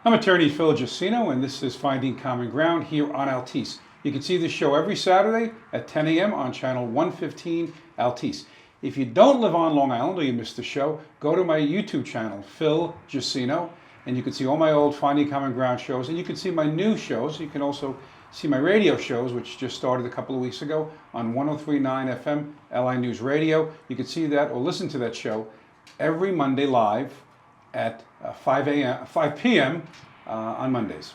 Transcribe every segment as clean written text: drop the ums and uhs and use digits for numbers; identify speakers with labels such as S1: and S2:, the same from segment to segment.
S1: I'm attorney Phil Jusino, and this is Finding Common Ground here on Altice. You can see this show every Saturday at 10 a.m. on channel 115 Altice. If you don't live on Long Island or you missed the show, go to my YouTube channel, Phil Jusino, and you can see all my old Finding Common Ground shows, and you can see my new shows. You can also see my radio shows, which just started a couple of weeks ago on 103.9 FM, LI News Radio. You can see that or listen to that show every Monday live at 5 p.m. On Mondays.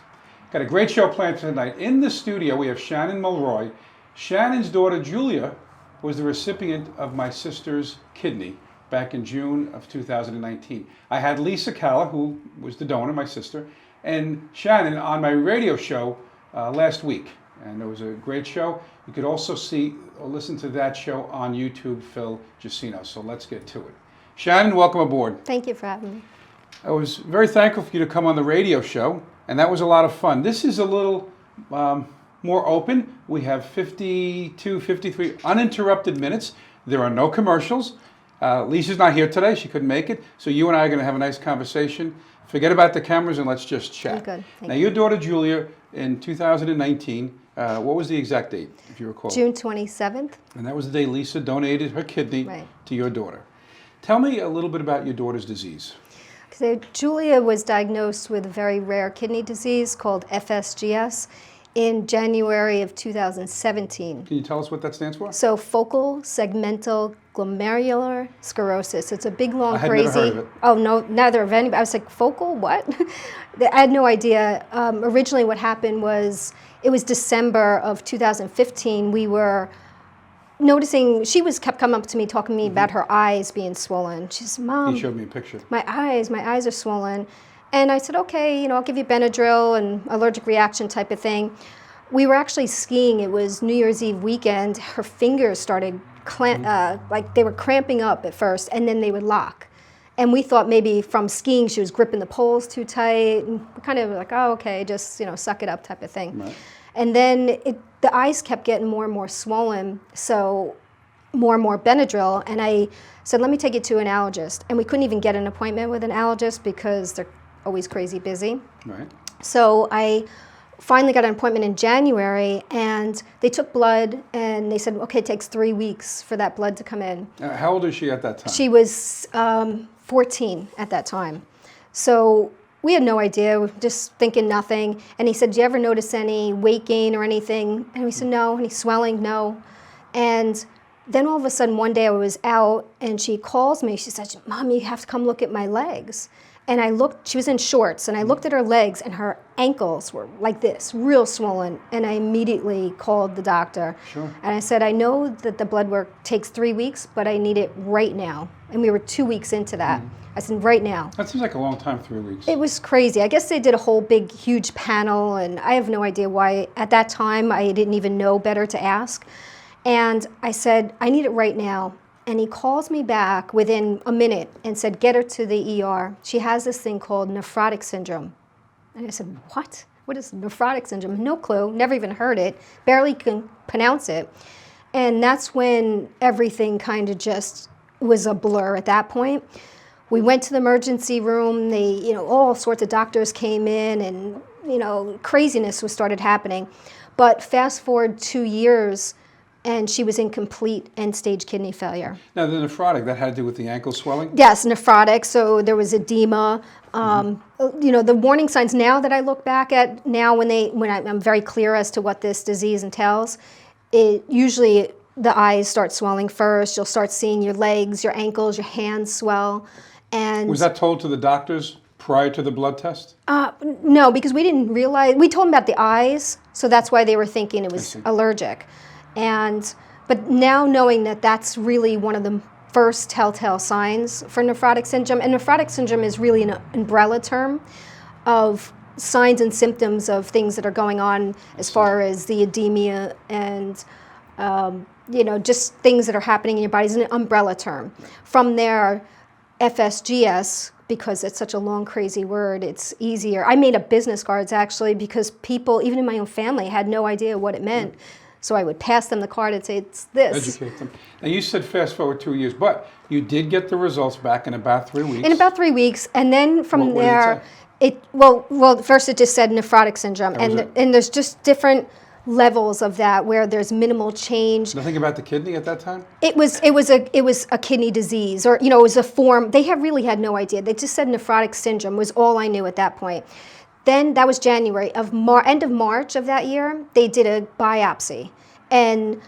S1: Got a great show planned for tonight. In the studio, we have Julia Mulroy. Shannon's daughter, Julia, was the recipient of my sister's kidney back in June of 2019. I had Lisa Calla, who was the donor, my sister, and Shannon on my radio show last week. And it was a great show. You could also see or listen to that show on YouTube, Phil Jusino. So let's get to it. Shannon, welcome aboard.
S2: Thank you for having me.
S1: I was very thankful for you to come on the radio show, and that was a lot of fun. This is a little more open. We have 52, 53 uninterrupted minutes. There are no commercials. Lisa's not here today. She couldn't make it. So you and I are going to have a nice conversation. Forget about the cameras and let's just chat.
S2: Good.
S1: Now, your daughter, Julia, in 2019, what was the exact date, if you recall?
S2: June 27th.
S1: And that was the day Lisa donated her kidney to your daughter. Tell me a little bit about your daughter's disease.
S2: So Julia was diagnosed with a very rare kidney disease called FSGS in January of 2017.
S1: Can you tell us what that stands for?
S2: So focal segmental glomerular sclerosis. It's a big, long,
S1: I
S2: crazy.
S1: Never heard of it.
S2: Oh no, neither of any. I was like, focal? What? I had no idea. Originally, what happened was it was December of 2015. We were noticing kept coming up to me talking to me about her eyes being swollen. She said, "Mom,
S1: you showed me a picture.
S2: My eyes are swollen." And I said, "Okay, I'll give you Benadryl and allergic reaction type of thing." We were actually skiing. It was New Year's Eve weekend. Her fingers started like they were cramping up at first, and then they would lock. And we thought maybe from skiing she was gripping the poles too tight, and kind of like, "Oh, okay, just suck it up," type of thing.
S1: Right.
S2: And then the eyes kept getting more and more swollen, so more and more Benadryl. And I said, "Let me take you to an allergist." And we couldn't even get an appointment with an allergist because they're always crazy busy.
S1: Right.
S2: So I finally got an appointment in January, and they took blood, and they said, "Okay, it takes 3 weeks for that blood to come in."
S1: How old is she at that time?
S2: She was 14 at that time. So we had no idea, just thinking nothing. And he said, "Do you ever notice any weight gain or anything?" And we said, "No." Any swelling? No. And then all of a sudden, one day I was out, and she calls me. She said, "Mom, you have to come look at my legs." And I looked, she was in shorts, and I looked at her legs, and her ankles were like this, real swollen. And I immediately called the doctor.
S1: Sure.
S2: And I said, "I know that the blood work takes 3 weeks, but I need it right now." And we were 2 weeks into that. I said, "Right now."
S1: That seems like a long time, 3 weeks.
S2: It was crazy. I guess they did a whole big, huge panel, and I have no idea why. At that time, I didn't even know better to ask. And I said, "I need it right now." And he calls me back within a minute and said, "Get her to the ER. She has this thing called nephrotic syndrome." And I said, "What? What is nephrotic syndrome?" No clue, never even heard it, barely can pronounce it. And that's when everything kind of just was a blur at that point. We went to the emergency room. All sorts of doctors came in, and craziness started happening. But fast forward 2 years, and she was in complete end-stage kidney failure.
S1: Now, the nephrotic, that had to do with the ankle swelling?
S2: Yes, nephrotic. So there was edema. The warning signs now that I look back at now, when I'm very clear as to what this disease entails, usually the eyes start swelling first. You'll start seeing your legs, your ankles, your hands swell. And
S1: was that told to the doctors prior to the blood test?
S2: No, because we didn't realize. We told them about the eyes, so that's why they were thinking it was allergic. But now knowing that that's really one of the first telltale signs for nephrotic syndrome, and nephrotic syndrome is really an umbrella term of signs and symptoms of things that are going on as far as the edema and just things that are happening in your body is an umbrella term. From there, FSGS, because it's such a long, crazy word, it's easier. I made up business cards, actually, because people, even in my own family, had no idea what it meant. So I would pass them the card and say, "It's this."
S1: Educate them. Now, you said fast forward 2 years, but you did get the results back in about 3 weeks.
S2: In about 3 weeks. And then from
S1: What did it
S2: there,
S1: say?
S2: Well, first it just said nephrotic syndrome,
S1: That was
S2: and
S1: it.
S2: and there's just different levels of that where there's minimal change.
S1: Nothing about the kidney at that time?
S2: It was a kidney disease, or it was a form. They really had no idea. They just said nephrotic syndrome was all I knew at that point. Then that was January end of March of that year. They did a biopsy, and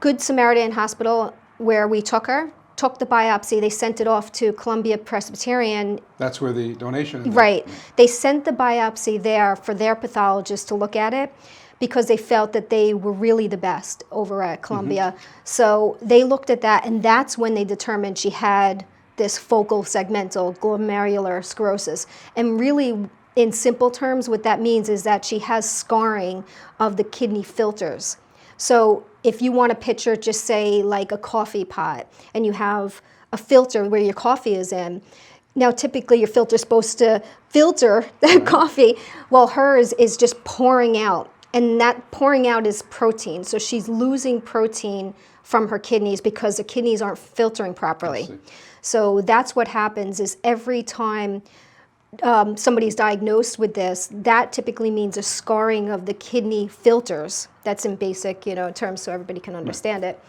S2: Good Samaritan Hospital, where we took her, took the biopsy. They sent it off to Columbia Presbyterian.
S1: That's where the donation is.
S2: Right. They sent the biopsy there for their pathologist to look at it, because they felt that they were really the best over at Columbia. So they looked at that, and that's when they determined she had this focal segmental glomerular sclerosis. And really, in simple terms, what that means is that she has scarring of the kidney filters. So if you want to picture, just say like a coffee pot, and you have a filter where your coffee is in. Now, typically your filter is supposed to filter that coffee. Well, hers is just pouring out. And that pouring out is protein. So she's losing protein from her kidneys because the kidneys aren't filtering properly. So that's what happens is every time somebody's diagnosed with this, that typically means a scarring of the kidney filters. That's in basic, terms so everybody can understand it.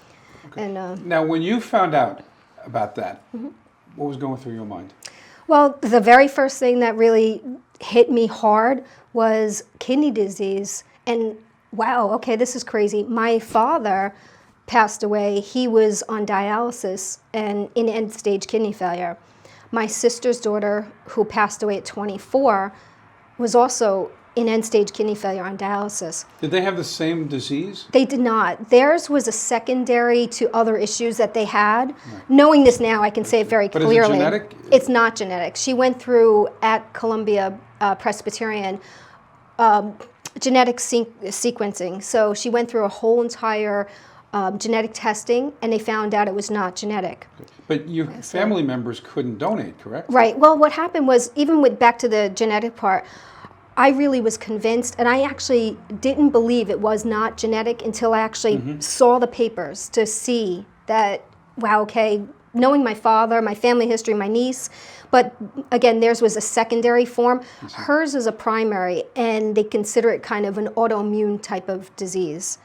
S1: Okay.
S2: And
S1: now, when you found out about that, what was going through your mind?
S2: well, the very first thing that really hit me hard was kidney disease. And wow, okay, this is crazy. My father passed away. He was on dialysis and in end-stage kidney failure. My sister's daughter, who passed away at 24, was also in end-stage kidney failure on dialysis.
S1: Did they have the same disease?
S2: They did not. Theirs was a secondary to other issues that they had. Knowing this now, I can say it very
S1: But
S2: clearly.
S1: is it genetic?
S2: It's not genetic. She went through, at Columbia Presbyterian, genetic sequencing. So she went through a whole entire genetic testing, and they found out it was not genetic.
S1: But your family members couldn't donate, correct?
S2: Right. Well, what happened was, even with back to the genetic part, I really was convinced, and I actually didn't believe it was not genetic until I actually saw the papers to see that, wow, okay, knowing my father, my family history, my niece, but again, theirs was a secondary form. Hers is a primary, and they consider it kind of an autoimmune type of disease.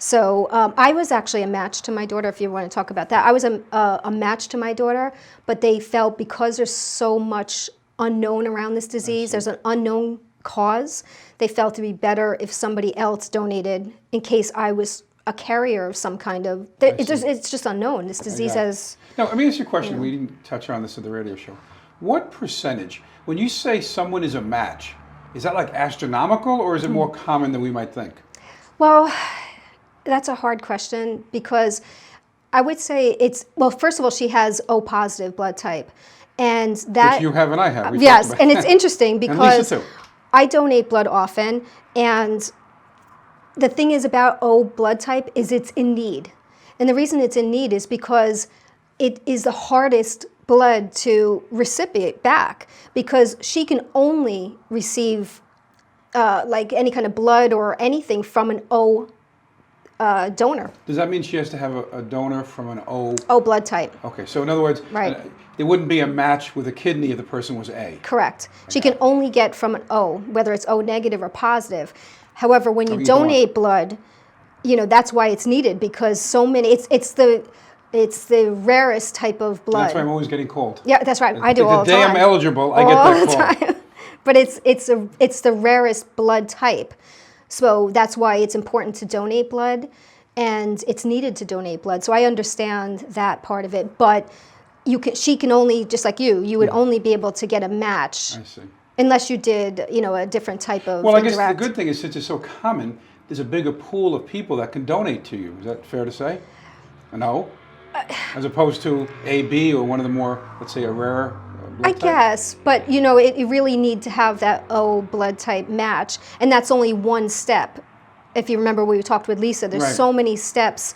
S2: So I was actually a match to my daughter, if you want to talk about that. I was a match to my daughter, but they felt because there's so much unknown around this disease, there's an unknown cause, they felt to be better if somebody else donated in case I was a carrier of some kind of, it's just unknown. This disease has...
S1: Now, let me ask you a question. We didn't touch on this at the radio show. What percentage, when you say someone is a match, is that like astronomical, or is it more common than we might think?
S2: Well, that's a hard question, because I would say well, first of all, she has O positive blood type. And that... Which
S1: you have and I have.
S2: Yes, and it's interesting because
S1: and Lisa too.
S2: I donate blood often, and the thing is about O blood type is it's in need. And the reason it's in need is because it is the hardest blood to recipient back, because she can only receive like any kind of blood or anything from an O donor.
S1: Does that mean she has to have a donor from an O?
S2: O blood type.
S1: Okay, so in other words, there wouldn't be a match with a kidney if the person was A.
S2: Correct. She can only get from an O, whether it's O negative or positive. However, when you donate blood, that's why it's needed, because so many, it's the rarest type of blood.
S1: And that's why I'm always getting called.
S2: Yeah, that's right. I do all the time.
S1: The day I'm eligible, I get that call.
S2: But it's the rarest blood type. So that's why it's important to donate blood, and it's needed to donate blood. So I understand that part of it, but she can only, just like you would only be able to get a match.
S1: I see.
S2: Unless you did, a different type of
S1: Well, I guess the good thing is, since it's so common, there's a bigger pool of people that can donate to you. Is that fair to say? No? As opposed to A, B, or one of the more, let's say, a rarer blood type?
S2: Guess, but you really need to have that O blood type match, and that's only one step. If you remember, we talked with Lisa, there's so many steps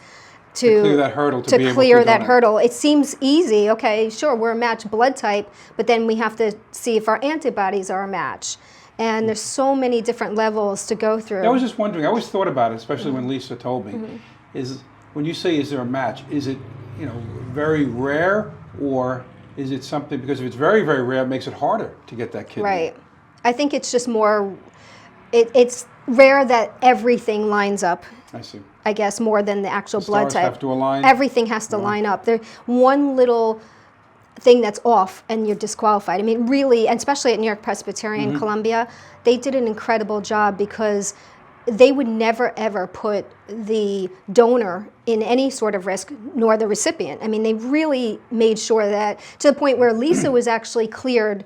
S2: to
S1: clear that hurdle,
S2: to clear that hurdle. It seems easy. Okay, sure, we're a match blood type, but then we have to see if our antibodies are a match. And there's so many different levels to go through.
S1: I was just wondering, I always thought about it, especially when Lisa told me, is when you say, is there a match, is it, very rare, or is it something, because if it's very, very rare, it makes it harder to get that kidney?
S2: Right. I think it's just more, it's rare that everything lines up.
S1: I see.
S2: I guess more than the actual
S1: The
S2: blood
S1: stars
S2: type.
S1: have to align.
S2: Everything has to line up. There, one little thing that's off and you're disqualified. I mean, really, and especially at New York Presbyterian, Columbia, they did an incredible job because they would never ever put the donor in any sort of risk, nor the recipient. I mean, they really made sure that, to the point where Lisa was actually cleared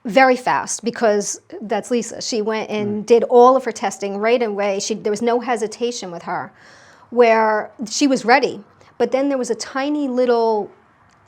S2: very fast, because that's Lisa. She went and did all of her testing right away. There was no hesitation with her, where she was ready. But then there was a tiny little,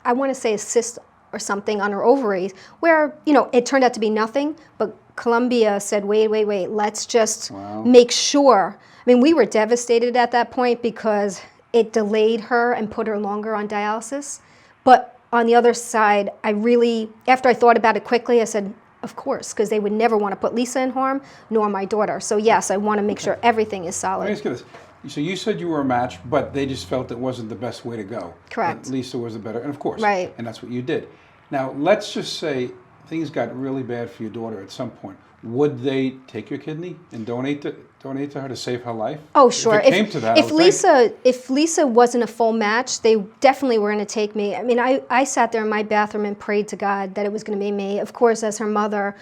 S2: I want to say a cyst or something on her ovaries, where, it turned out to be nothing, but Columbia said, wait, let's just make sure. I mean, we were devastated at that point because it delayed her and put her longer on dialysis. But on the other side, after I thought about it quickly, I said, of course, because they would never want to put Lisa in harm, nor my daughter. So yes, I want to make sure everything is solid.
S1: Let me ask you this. So you said you were a match, but they just felt it wasn't the best way to go.
S2: Correct.
S1: That Lisa was the better, and of course.
S2: Right.
S1: And that's what you did. Now, let's just say things got really bad for your daughter at some point. Would they take your kidney and donate to her to save her life?
S2: Oh, sure.
S1: If it came to that,
S2: if Lisa wasn't a full match, they definitely were going to take me. I mean, I sat there in my bathroom and prayed to God that it was going to be me. Of course, as her mother,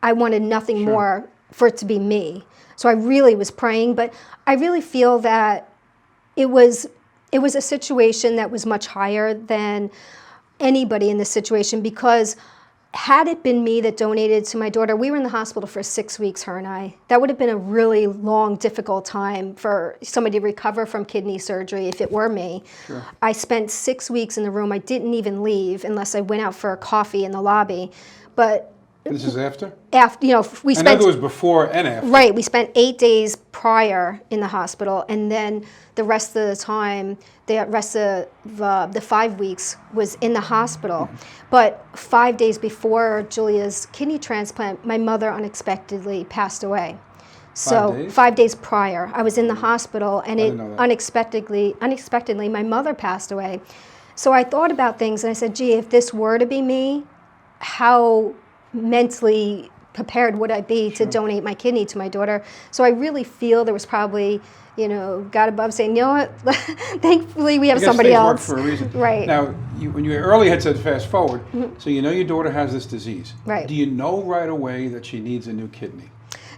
S2: I wanted nothing more for it to be me. So I really was praying, but I really feel that it was a situation that was much higher than anybody in this situation, because had it been me that donated to my daughter, we were in the hospital for 6 weeks, her and I. That would have been a really long, difficult time for somebody to recover from kidney surgery if it were me.
S1: Sure.
S2: I spent 6 weeks in the room. I didn't even leave unless I went out for a coffee in the lobby. But
S1: this is after?
S2: we
S1: I
S2: spent.
S1: know it was before and after.
S2: Right, we spent 8 days prior in the hospital, and then the rest of the time, the rest of the 5 weeks was in the hospital. But 5 days before Julia's kidney transplant, my mother unexpectedly passed away. So
S1: 5 days?
S2: 5 days prior, I was in the hospital, and
S1: didn't know that.
S2: unexpectedly, my mother passed away. So I thought about things, and I said, gee, if this were to be me, how mentally prepared would I be to donate my kidney to my daughter? So I really feel there was probably, God above saying, you know what, thankfully we have somebody else.
S1: Work for a reason.
S2: Right.
S1: Now, when you earlier had said fast forward, so you know your daughter has this disease.
S2: Right.
S1: Do you know right away that she needs a new kidney?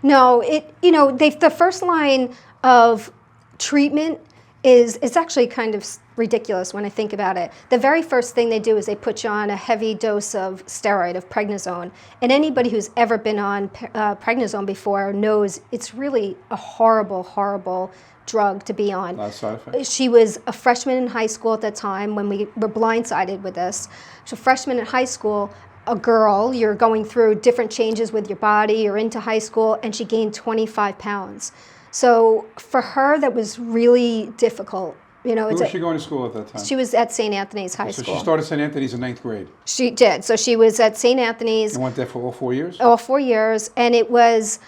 S2: No, the first line of treatment it's actually kind of ridiculous when I think about it. The very first thing they do is they put you on a heavy dose of steroid, of prednisone. And anybody who's ever been on prednisone before knows it's really a horrible, horrible drug to be on.
S1: A lot of side effects.
S2: She was a freshman in high school at that time when we were blindsided with this. So freshman in high school, a girl, you're going through different changes with your body, you're into high school, and she gained 25 pounds. So for her, that was really difficult.
S1: Where was she going to school at that time?
S2: She was at St. Anthony's High School.
S1: So she started St. Anthony's in 9th grade?
S2: She did. So she was at St. Anthony's.
S1: And went there for all 4 years?
S2: All 4 years. And it was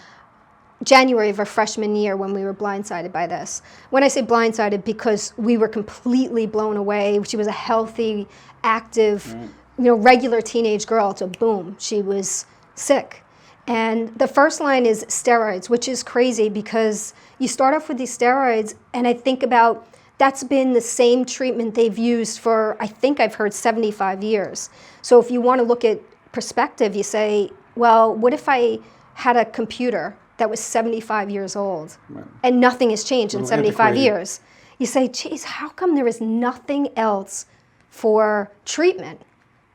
S2: January of her freshman year when we were blindsided by this. When I say blindsided, because we were completely blown away. She was a healthy, active, regular teenage girl, to boom, she was sick. And the first line is steroids, which is crazy because you start off with these steroids, and I think about that's been the same treatment they've used for, I think I've heard, 75 years. So if you want to look at perspective, you say, well, what if I had a computer that was 75 years old and nothing has changed in 75 years? You say, geez, how come there is nothing else for treatment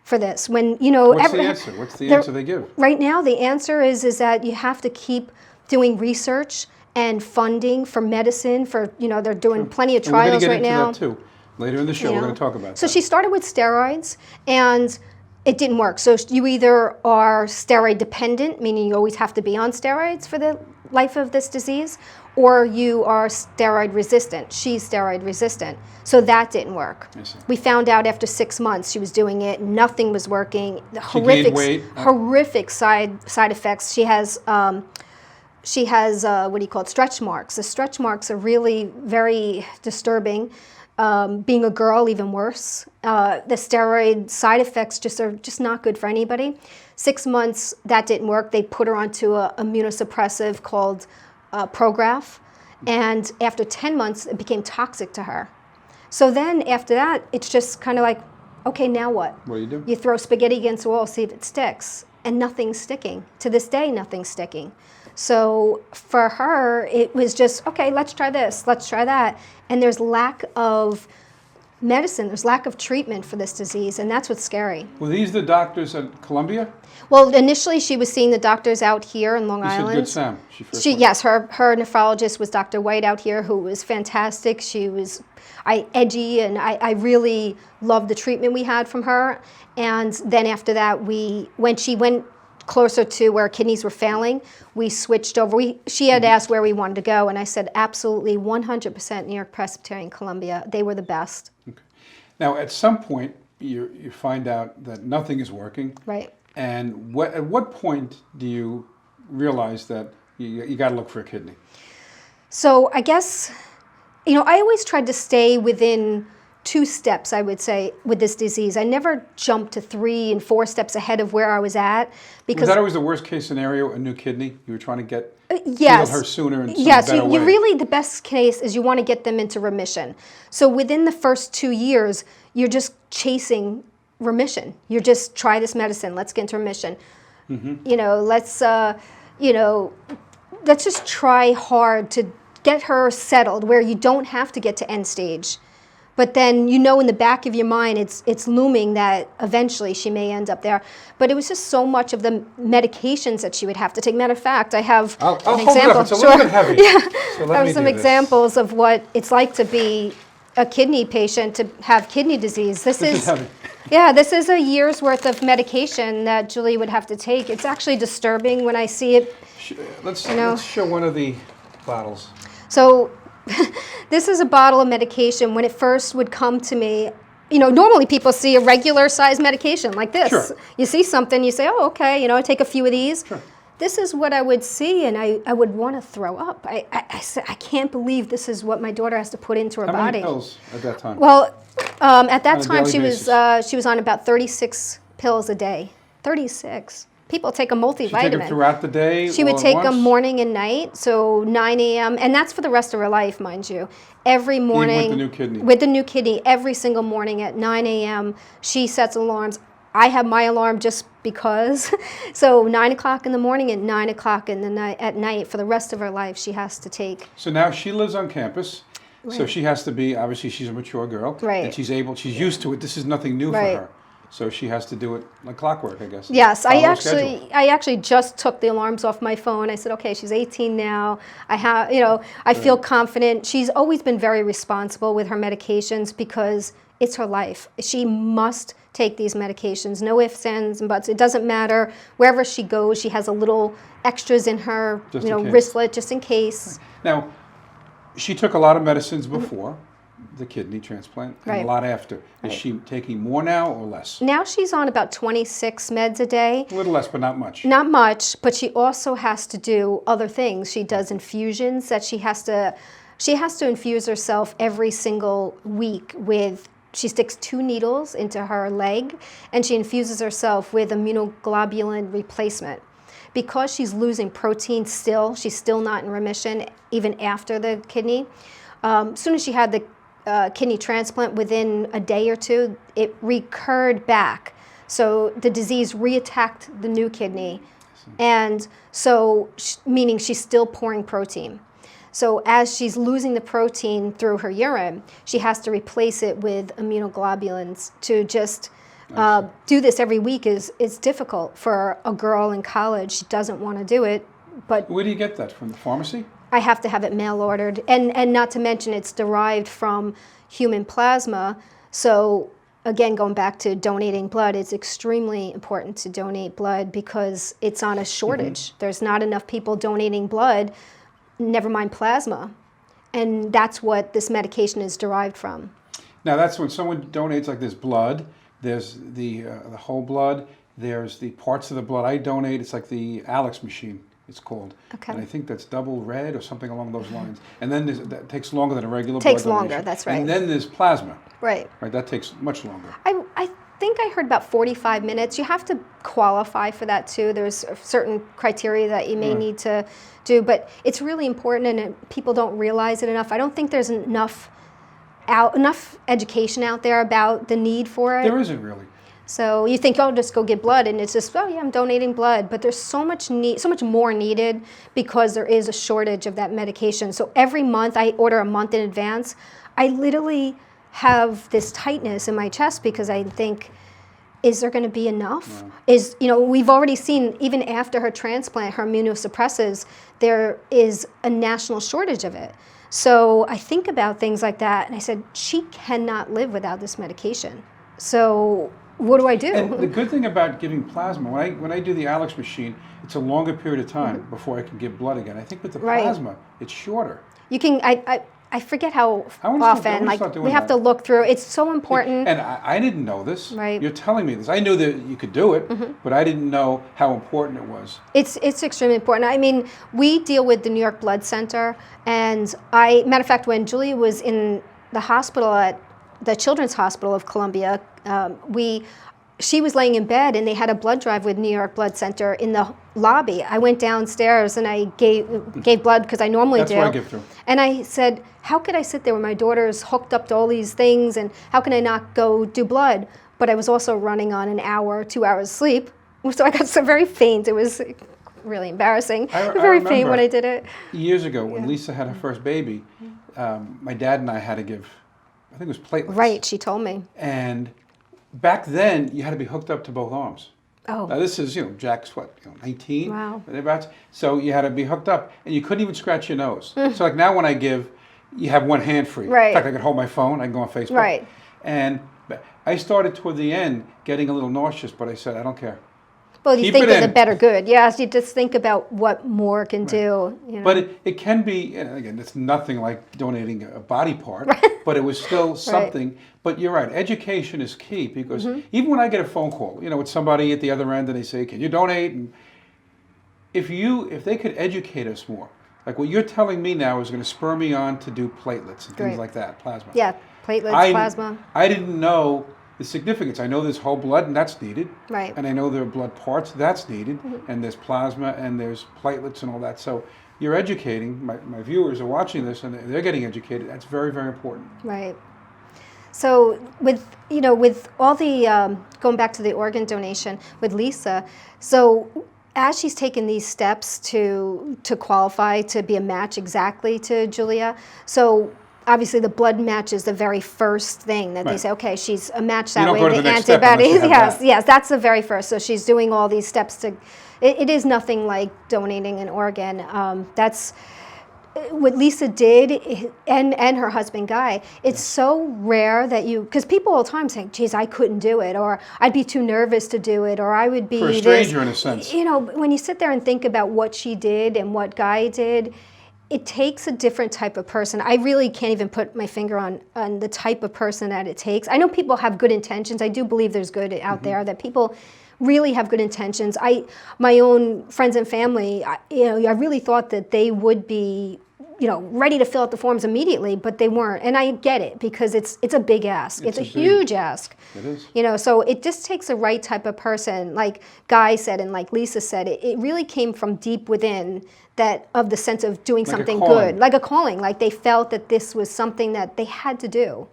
S2: for this? When,
S1: What's the answer? What's the answer they give?
S2: Right now, the answer is that you have to keep doing research and funding for medicine. For they're doing plenty of trials right now.
S1: We're going to get into that too. Later in the show, we're going to talk about that.
S2: So she started with steroids, and it didn't work. So you either are steroid dependent, meaning you always have to be on steroids for the life of this disease, or you are steroid resistant. She's steroid resistant. So that didn't work. We found out after 6 months she was doing it. Nothing was working. The horrific side effects. She has what do you call it? Stretch marks. The stretch marks are really very disturbing. Being a girl, even worse. The steroid side effects are just not good for anybody. 6 months, that didn't work. They put her onto a immunosuppressive called Prograf. And after 10 months, it became toxic to her. So then after that, it's just kind of like, okay, now what?
S1: What do you do?
S2: You throw spaghetti against the wall, see if it sticks. And nothing's sticking. To this day, nothing's sticking. So for her, it was just, okay, let's try this, let's try that. And there's lack of medicine, there's lack of treatment for this disease, and that's what's scary.
S1: Were these the doctors at Columbia?
S2: Well, initially she was seeing the doctors out here in Long
S1: You said
S2: Island.
S1: Good Sam. She went.
S2: Yes, her nephrologist was Dr. White out here, who was fantastic. She was edgy, and I really loved the treatment we had from her. And then after that, when she went closer to where kidneys were failing, we switched over. She had asked where we wanted to go, and I said absolutely 100% New York Presbyterian Columbia. They were the best.
S1: Okay. Now, at some point, you find out that nothing is working.
S2: Right.
S1: And at what point do you realize that you got to look for a kidney?
S2: So I guess, I always tried to stay within 2 steps, I would say, with this disease. I never jumped to 3 and 4 steps ahead of where I was at. Because
S1: Was that always the worst case scenario, a new kidney? You were trying to get
S2: yes.
S1: heal her sooner in some
S2: yes,
S1: better way?
S2: you really, the best case is you want to get them into remission. So within the first 2 years, you're just chasing remission. You're just, try this medicine, let's get into remission. Mm-hmm. Let's just try hard to get her settled where you don't have to get to end stage. But then in the back of your mind, it's looming that eventually she may end up there. But it was just so much of the medications that she would have to take. Matter of fact, I have
S1: I'll
S2: an
S1: hold
S2: example.
S1: it up. It's a little bit heavy.
S2: Yeah.
S1: So
S2: I have some examples of what it's like to be a kidney patient, to have kidney disease. This is
S1: heavy.
S2: Yeah, this is a year's worth of medication that Julie would have to take. It's actually disturbing when I see it.
S1: Let's show one of the bottles.
S2: So this is a bottle of medication. When it first would come to me, normally people see a regular size medication like this.
S1: Sure.
S2: You see something, you say, oh, okay, I take a few of these.
S1: Sure.
S2: This is what I would see, and I would want to throw up. I said, I can't believe this is what my daughter has to put into her body.
S1: How many pills at that time?
S2: Well, at that time she
S1: basis?
S2: was on about 36 pills a day. 36. People take a multivitamin.
S1: She'd take them throughout the day?
S2: She would take them morning and night, so 9 a.m., and that's for the rest of her life, mind you. Every morning.
S1: Even with the new kidney?
S2: With the new kidney, every single morning at 9 a.m., she sets alarms. I have my alarm just because. So 9 o'clock in the morning and 9 o'clock at night, for the rest of her life, she has to take.
S1: So now she lives on campus. Right. So she has to be, obviously she's a mature girl.
S2: Right.
S1: And she's used to it. This is nothing new
S2: right.
S1: for her. So she has to do it like clockwork, I guess.
S2: Yes, I actually just took the alarms off my phone. I said, okay, she's 18 now. I feel confident. She's always been very responsible with her medications because it's her life. She must take these medications. No ifs, ands, and buts. It doesn't matter. Wherever she goes, she has a little extras in her, wristlet just in case.
S1: Now, she took a lot of medicines before the kidney transplant and a lot after. Is she taking more now or less?
S2: Now she's on about 26 meds a day.
S1: A little less, but not much.
S2: Not much, but she also has to do other things. She does infusions that she has to infuse herself every single week with. She sticks 2 needles into her leg, and she infuses herself with immunoglobulin replacement. Because she's losing protein still, she's still not in remission, even after the kidney. As soon as she had the kidney transplant, within a day or 2, it recurred back. So the disease reattacked the new kidney, and so, meaning she's still pouring protein. So as she's losing the protein through her urine, she has to replace it with immunoglobulins. To just do this every week is difficult for a girl in college. She doesn't want to do it. But
S1: where do you get that, from the pharmacy?
S2: I have to have it mail ordered, and not to mention it's derived from human plasma. So again, going back to donating blood, it's extremely important to donate blood because it's on a shortage. Mm-hmm. There's not enough people donating blood, never mind plasma. And that's what this medication is derived from.
S1: Now that's when someone donates like this blood, there's the whole blood, there's the parts of the blood I donate. It's like the Alex machine. it's called.
S2: Okay.
S1: And I think that's double red or something along those lines. And then that takes longer than a regular
S2: Takes
S1: blood
S2: longer,
S1: donation.
S2: that's right.
S1: And then there's plasma.
S2: Right.
S1: Right, that takes much longer.
S2: I think I heard about 45 minutes. You have to qualify for that too. There's a certain criteria that you may need to do, but it's really important, and people don't realize it enough. I don't think there's enough education out there about the need for it.
S1: There isn't really.
S2: So you think, oh, just go get blood, and it's just, oh yeah, I'm donating blood. But there's so much more needed because there is a shortage of that medication. So every month, I order a month in advance. I literally have this tightness in my chest because I think, is there going to be enough? No. We've already seen, even after her transplant, her immunosuppressants, there is a national shortage of it. So I think about things like that, and I said, she cannot live without this medication. So what do I do?
S1: And the good thing about giving plasma, when I do the Alex machine, it's a longer period of time before I can give blood again. I think with the plasma, it's shorter.
S2: You can, I forget how often, we have to look through. It's so important.
S1: And I didn't know this.
S2: Right.
S1: You're telling me this. I knew that you could do it, but I didn't know how important it was.
S2: It's extremely important. I mean, we deal with the New York Blood Center, and matter of fact, when Julia was in the hospital at the Children's Hospital of Columbia, she was laying in bed, and they had a blood drive with New York Blood Center in the lobby. I went downstairs and I gave blood because I normally do.
S1: That's what I give through.
S2: And I said, how could I sit there when my daughter's hooked up to all these things, and how can I not go do blood? But I was also running on an hour, 2 hours sleep, so I got so very faint. It was really embarrassing. Very faint when I did it.
S1: Years ago, when Lisa had her first baby, my dad and I had to give, I think it was platelets.
S2: Right, she told me.
S1: And back then, you had to be hooked up to both arms.
S2: Oh.
S1: Now this is, Jack's what, 19?
S2: Wow.
S1: Thereabouts. So you had to be hooked up, and you couldn't even scratch your nose. So like now when I give, you have one hand free.
S2: Right.
S1: In fact, I can hold my phone, I can go on Facebook.
S2: Right.
S1: And I started toward the end getting a little nauseous, but I said, I don't care.
S2: Well, you think of the better good. Yes, you just think about what more can do.
S1: But it can be, and again, it's nothing like donating a body part, but it was still something. But you're right, education is key, because even when I get a phone call, with somebody at the other end and they say, can you donate? And if they could educate us more, like what you're telling me now is going to spur me on to do platelets and things like that, plasma.
S2: Yeah, platelets, plasma.
S1: I didn't know the significance. I know there's whole blood, and that's needed.
S2: Right.
S1: And I know there are blood parts, that's needed. And there's plasma, and there's platelets and all that. So you're educating, my viewers are watching this, and they're getting educated. That's very, very important.
S2: Right. So with all the, going back to the organ donation with Lisa, so as she's taken these steps to qualify to be a match exactly to Julia, so obviously the blood match is the very first thing that they say, okay, she's a match that way. The antibodies, yes, that's the very first. So she's doing all these steps to, it is nothing like donating an organ. That's what Lisa did, and her husband Guy. It's so rare that because people all the time say, geez, I couldn't do it, or I'd be too nervous to do it, or I would be
S1: for a stranger in a sense.
S2: When you sit there and think about what she did and what Guy did, it takes a different type of person. I really can't even put my finger on the type of person that it takes. I know people have good intentions. I do believe there's good out there, that people really have good intentions. My own friends and family, I really thought that they would be, ready to fill out the forms immediately, but they weren't. And I get it, because it's a big ask. It's a huge ask.
S1: It is.
S2: So it just takes the right type of person. Like Guy said, and like Lisa said, it really came from deep within, that of the sense of doing something good, like a calling, like they felt that this was something that they had to do.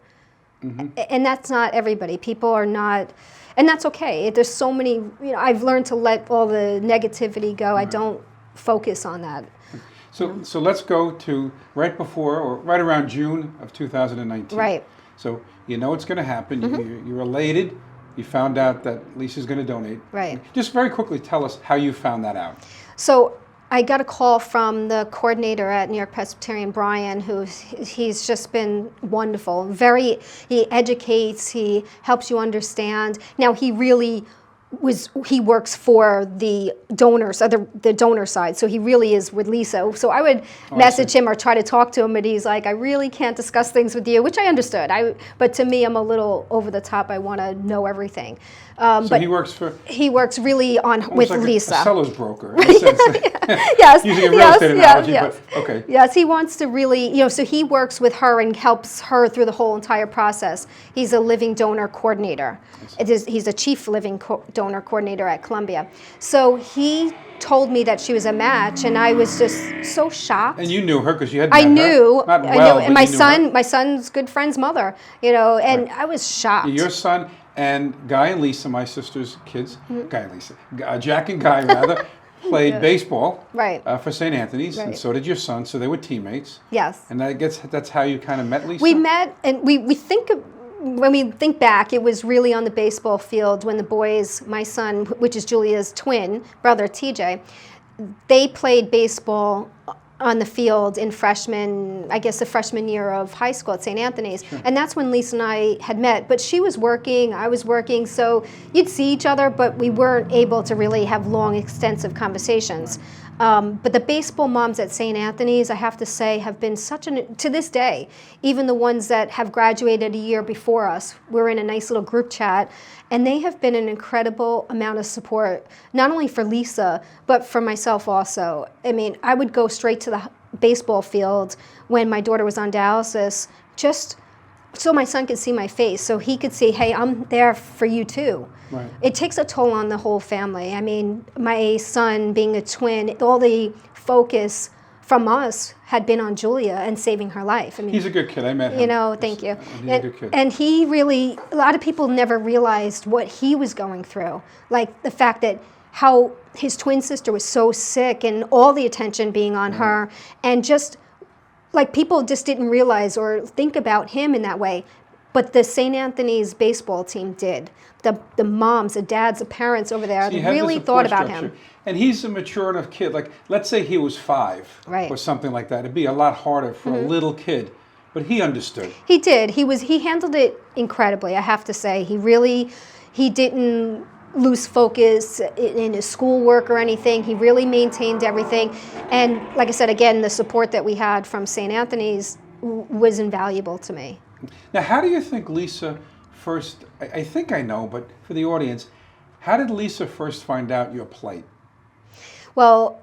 S2: And that's not everybody. People are not, and that's okay. There's so many, I've learned to let all the negativity go. I don't focus on that.
S1: So let's go to right before, or right around June of 2019.
S2: Right.
S1: So it's going to happen. You're elated. You found out that Lisa's going to donate.
S2: Right.
S1: Just very quickly tell us how you found that out.
S2: So I got a call from the coordinator at New York Presbyterian, Brian, he's just been wonderful. He educates, he helps you understand. Now he really he works for the donors, the donor side, so he really is with Lisa. So I would message him or try to talk to him, but he's like, I really can't discuss things with you, which I understood. But to me, I'm a little over the top. I want to know everything.
S1: So
S2: but
S1: he works
S2: really with
S1: like
S2: Lisa.
S1: A seller's broker, in a sense.
S2: Yes.
S1: Using a real estate analogy,
S2: yes.
S1: but okay.
S2: Yes, he wants to really, so he works with her and helps her through the whole entire process. He's a living donor coordinator. He's a chief living donor coordinator at Columbia. So he told me that she was a match, and I was just so shocked.
S1: And you knew her because you had
S2: I
S1: met
S2: knew,
S1: her. Not
S2: I
S1: well,
S2: knew, and
S1: but
S2: my son's good friend's mother, and I was shocked.
S1: your son and Guy and Lisa, my sister's kids, Guy and Lisa, Jack and Guy rather, played baseball for St. Anthony's, and so did your son. So they were teammates.
S2: Yes.
S1: And I guess that's how you kind of met Lisa.
S2: We met, and we think when we think back, it was really on the baseball field when the boys, my son, which is Julia's twin brother, TJ, they played baseball on the field in the freshman year of high school at St. Anthony's. Sure. And that's when Lisa and I had met. But she was working, I was working, so you'd see each other, but we weren't able to really have long, extensive conversations. But the baseball moms at St. Anthony's, I have to say, have been to this day, even the ones that have graduated a year before us, we're in a nice little group chat, and they have been an incredible amount of support, not only for Lisa, but for myself also. I mean, I would go straight to the baseball field when my daughter was on dialysis, just so my son could see my face, so he could see, hey, I'm there for you too. Right. It takes a toll on the whole family. I mean, my son being a twin, all the focus from us had been on Julia and saving her life. I mean,
S1: he's a good kid. I met him.
S2: Thank you.
S1: He's a good kid.
S2: And he really, a lot of people never realized what he was going through. Like the fact that how his twin sister was so sick and all the attention being on her, and just like people just didn't realize or think about him in that way. But the St. Anthony's baseball team did. The moms, the dads, the parents over there really thought about him.
S1: And he's a mature enough kid. Like, let's say he was 5 or something like that. It'd be a lot harder for a little kid. But he understood.
S2: He did. He handled it incredibly, I have to say. He didn't lose focus in his schoolwork or anything. He really maintained everything. And like I said, again, the support that we had from St. Anthony's was invaluable to me.
S1: Now, how do you think Lisa first, I think I know, but for the audience, how did Lisa first find out your plight?
S2: Well,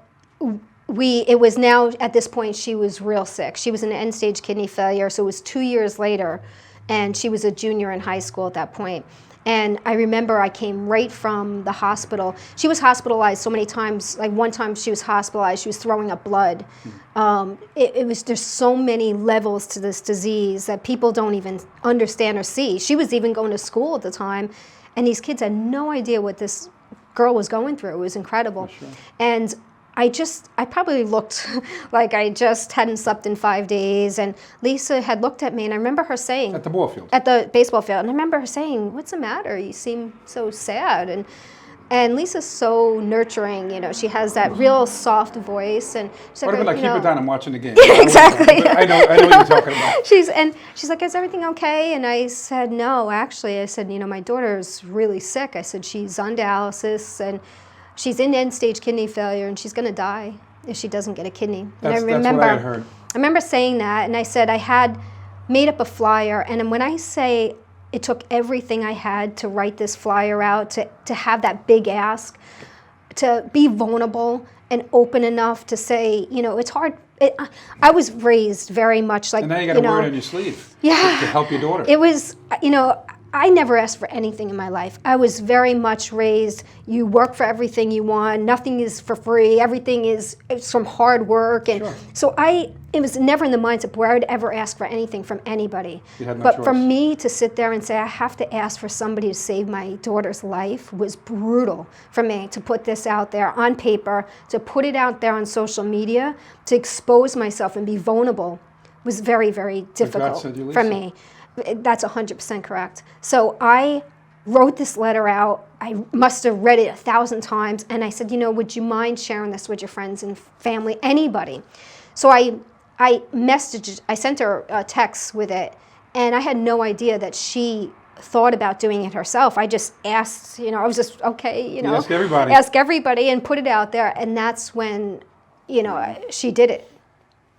S2: it was now, at this point, she was real sick. She was in end-stage kidney failure, so it was 2 years later, and she was a junior in high school at that point. And I remember I came right from the hospital. She was hospitalized so many times. Like one time she was hospitalized, she was throwing up blood. There's so many levels to this disease that people don't even understand or see. She was even going to school at the time, and these kids had no idea what this girl was going through. It was incredible. Sure. And I probably looked like I just hadn't slept in 5 days, and Lisa had looked at me, and I remember her saying...
S1: At the ball field.
S2: At the baseball field. And I remember her saying, what's the matter? You seem so sad. And Lisa's so nurturing, she has that real soft voice. And she's
S1: like, keep it down, I'm watching the game.
S2: Yeah, exactly.
S1: I know what you're talking about.
S2: She's like, is everything okay? And I said, no, actually. I said, my daughter's really sick. I said, she's on dialysis, and she's in end-stage kidney failure, and she's going to die if she doesn't get a kidney.
S1: That's what I had heard.
S2: I remember saying that, and I said I had made up a flyer, and when I say it took everything I had to write this flyer out, to have that big ask, to be vulnerable and open enough to say, it's hard. I was raised very much like,
S1: and now you got a word on your sleeve to help your daughter.
S2: It was, I never asked for anything in my life. I was very much raised, you work for everything you want, nothing is for free, everything is from hard work. And so it was never in the mindset where I would ever ask for anything from anybody.
S1: You had no
S2: but
S1: choice.
S2: For me to sit there and say, I have to ask for somebody to save my daughter's life was brutal for me, to put this out there on paper, to put it out there on social media, to expose myself and be vulnerable was very, very difficult for me. That's 100% correct. So I wrote this letter out. I must have read it 1,000 times. And I said, would you mind sharing this with your friends and family, anybody? So I sent her a text with it. And I had no idea that she thought about doing it herself. I just asked, I was just, okay,
S1: You ask everybody.
S2: ask everybody and put it out there. And that's when, she did it.